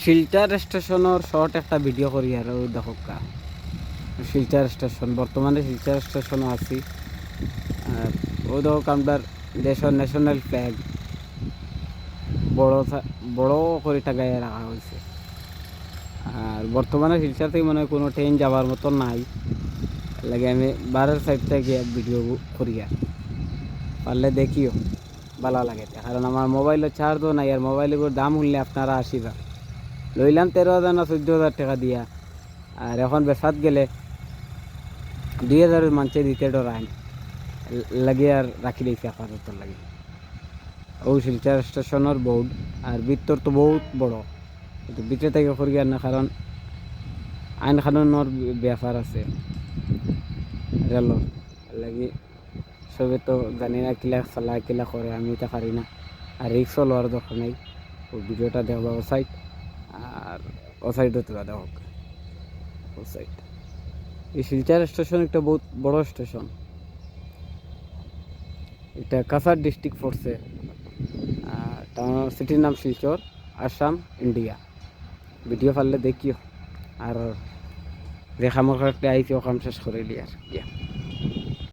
শিলচর স্টেশনের শর্ট একটা ভিডিও করি আর ও দেখো কা শিলচর স্টেশন বর্তমানে শিলচর স্টেশনে আছি। আর ও দেখো আমরা দেশের ন্যাশনাল ফ্ল্যাগ বড় করে টাঙাইয়া রাখা হয়েছে। আর বর্তমানে শিলচর থেকে মনে হয় কোনো ট্রেন যাওয়ার মতো নাই, লাগে আমি বারের সাইড থেকে ভিডিও করি আর পারলে দেখিও ভালো লাগে। কারণ আমার মোবাইলের চার্জও নাই, আর মোবাইলের দাম উঠলে আপনারা আসিবা লইলাম 13,000 না 14,000 টাকা দিয়া, আর এখন বেসাত গেলে 2,000 মানুষে দিতে ডরায় লাগে আর রাখি দিয়েছে আপাতত লাগে। ও শিলচর স্টেশনের বোর্ড আর ভিতর তো বহুত বড়, কিন্তু ভিতরে থেকে করি আর না, কারণ আইন কানুনের ব্যাপার আছে রেলর লাগে। সবে তো জানি না কিলা চালা কিলা করে, আমি তো পারি না, আর রিক্সও লওয়ার দরকার নেই। ও ভিডিওটা দেখবা ও সাইড, আর ও সাইডও তোলা দেখ ও সাইড। এই শিলচর স্টেশন একটা বহুত বড় স্টেশন, এটা কাছাড় ডিস্ট্রিক্ট পড়ছে। টাউন সিটির নাম শিলচর, আসাম, ইন্ডিয়া। ভিডিও পারলে দেখিও, আর দেখা আমার আইসি ওখান শেষ করে দিই আর